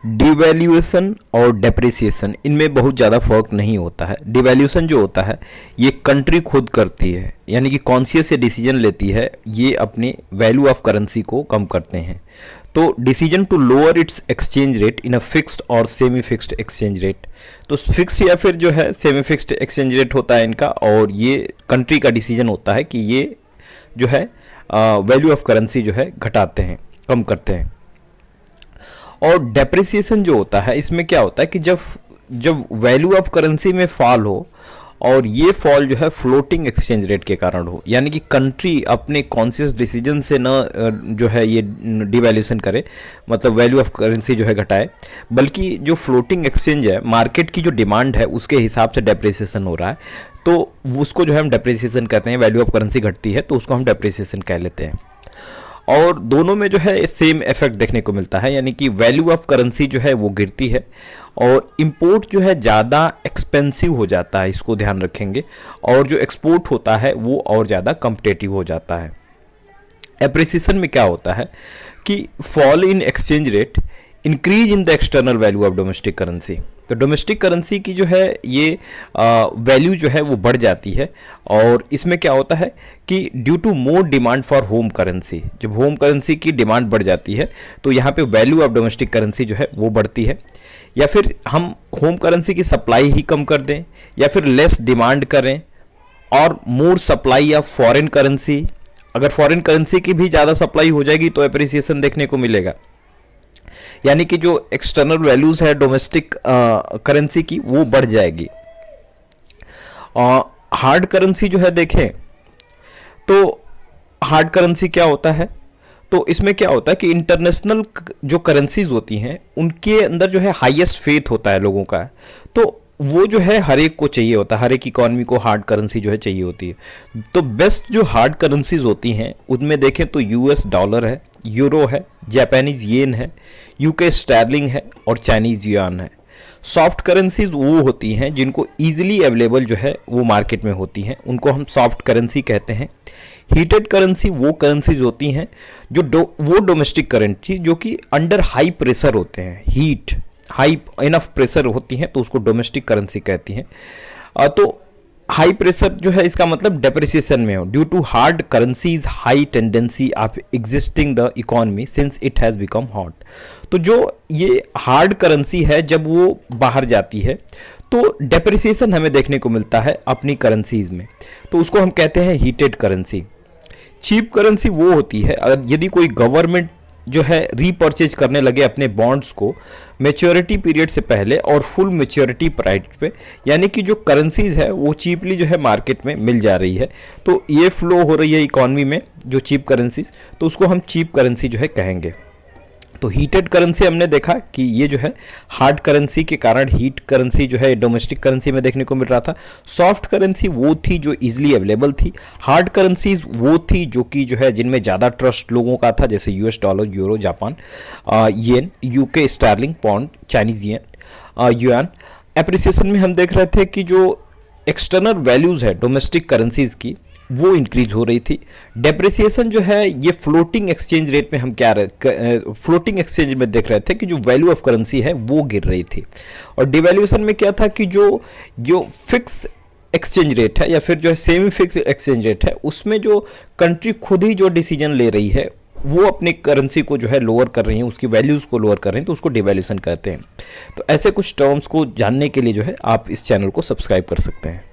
Devaluation और depreciation इनमें बहुत ज़्यादा फर्क नहीं होता है। डिवैल्यूएशन जो होता है ये कंट्री खुद करती है, यानी कि कॉन्शियस से डिसीजन लेती है, ये अपने वैल्यू ऑफ करेंसी को कम करते हैं। तो decision to lower its exchange rate in a fixed और सेमी फिक्स्ड एक्सचेंज रेट, तो फिक्स या फिर जो है सेमी फिक्स्ड एक्सचेंज रेट होता है इनका, और ये कंट्री का डिसीजन होता है कि ये जो है वैल्यू ऑफ करेंसी जो है घटाते हैं, कम करते हैं। और डेप्रिसिएशन जो होता है इसमें क्या होता है कि जब वैल्यू ऑफ करेंसी में फॉल हो, और ये फॉल जो है फ्लोटिंग एक्सचेंज रेट के कारण हो, यानी कि कंट्री अपने कॉन्शियस डिसीजन से न जो है ये डिवैल्यूएशन करे, मतलब वैल्यू ऑफ करेंसी जो है घटाए, बल्कि जो फ्लोटिंग एक्सचेंज है मार्केट की जो डिमांड है उसके हिसाब से डेप्रिसिएशन हो रहा है, तो उसको जो है हम डेप्रिसिएशन कहते हैं। वैल्यू ऑफ करेंसी घटती है तो उसको हम डेप्रिसिएशन कह लेते हैं। और दोनों में जो है सेम इफेक्ट देखने को मिलता है, यानी कि वैल्यू ऑफ करेंसी जो है वो गिरती है और इंपोर्ट जो है ज़्यादा एक्सपेंसिव हो जाता है, इसको ध्यान रखेंगे, और जो एक्सपोर्ट होता है वो और ज़्यादा कम्पिटेटिव हो जाता है। एप्रिसिएशन में क्या होता है कि fall in exchange rate increase in the external value of domestic currency, तो डोमेस्टिक करेंसी की जो है ये वैल्यू जो है वो बढ़ जाती है। और इसमें क्या होता है कि due to more demand for home currency, जब होम करेंसी की डिमांड बढ़ जाती है तो यहाँ पे वैल्यू ऑफ डोमेस्टिक करेंसी जो है वो बढ़ती है। या फिर हम होम करेंसी की सप्लाई ही कम कर दें, या फिर लेस डिमांड करें और मोर सप्लाई ऑफ फॉरेन करेंसी, अगर फॉरेन करेंसी की भी ज़्यादा सप्लाई हो जाएगी तो एप्रिसिएशन देखने को मिलेगा, यानी कि जो एक्सटर्नल वैल्यूज है डोमेस्टिक करेंसी की वो बढ़ जाएगी। हार्ड करेंसी जो है देखें तो हार्ड करेंसी क्या होता है, तो इसमें क्या होता है कि इंटरनेशनल जो करेंसीज होती हैं उनके अंदर जो है हाईएस्ट फेथ होता है लोगों का, तो वो जो है हर एक को चाहिए होता है, हर एक इकॉनमी को हार्ड करेंसी जो है चाहिए होती है। तो बेस्ट जो हार्ड करेंसीज होती हैं उनमें देखें तो यूएस डॉलर है, यूरो है, जापानीज येन है, यूके स्टर्लिंग है और चाइनीज युआन है। सॉफ्ट करेंसीज वो होती हैं जिनको ईजिली अवेलेबल जो है वो मार्केट में होती हैं, उनको हम सॉफ्ट करेंसी कहते हैं। हीटेड करेंसी वो करेंसीज होती हैं वो डोमेस्टिक करेंसी जो कि अंडर हाई प्रेशर होते हैं, हीट हाई इनफ प्रेशर होती हैं, तो उसको डोमेस्टिक करेंसी कहती हैं। तो हाई प्रेशर जो है इसका मतलब डेप्रिसिएशन में हो, due to hard currencies high tendency of existing the economy since it has become hot, तो जो ये हार्ड करेंसी है जब वो बाहर जाती है तो डेप्रिसिएशन हमें देखने को मिलता है अपनी करेंसीज में, तो उसको हम कहते हैं हीटेड करेंसी। चीप करेंसी वो होती है यदि कोई गवर्नमेंट जो है रीपर्चेज करने लगे अपने बॉन्ड्स को मैच्योरिटी पीरियड से पहले और फुल मैच्योरिटी प्राइस पे, यानी कि जो करेंसीज है वो चीपली जो है मार्केट में मिल जा रही है, तो ये फ्लो हो रही है इकॉनमी में जो चीप करेंसीज, तो उसको हम चीप करेंसी जो है कहेंगे। तो हीटेड करेंसी हमने देखा कि ये जो है हार्ड करेंसी के कारण हीट करेंसी जो है डोमेस्टिक करेंसी में देखने को मिल रहा था। सॉफ्ट करेंसी वो थी जो इजीली अवेलेबल थी, हार्ड करेंसीज वो थी जो कि जो है जिनमें ज़्यादा ट्रस्ट लोगों का था, जैसे यूएस डॉलर, यूरो, जापान येन, यूके स्टर्लिंग, पाउंड, चाइनीज येन, युआन। एप्रिसिएशन में हम देख रहे थे कि जो एक्सटर्नल वैल्यूज़ है डोमेस्टिक करेंसीज की वो इंक्रीज हो रही थी। डेप्रिसिएशन जो है ये फ्लोटिंग एक्सचेंज रेट में हम फ्लोटिंग एक्सचेंज में देख रहे थे कि जो वैल्यू ऑफ करेंसी है वो गिर रही थी। और डिवैल्यूएशन में क्या था कि जो फिक्स एक्सचेंज रेट है या फिर जो है सेमी फिक्स एक्सचेंज रेट है उसमें जो कंट्री खुद ही जो डिसीजन ले रही है वो अपनी करेंसी को जो है लोअर कर रही है, उसकी वैल्यूज़ को लोअर कर रही हैं, तो उसको डिवैल्यूएशन कहते हैं। तो ऐसे कुछ टर्म्स को जानने के लिए जो है आप इस चैनल को सब्सक्राइब कर सकते हैं।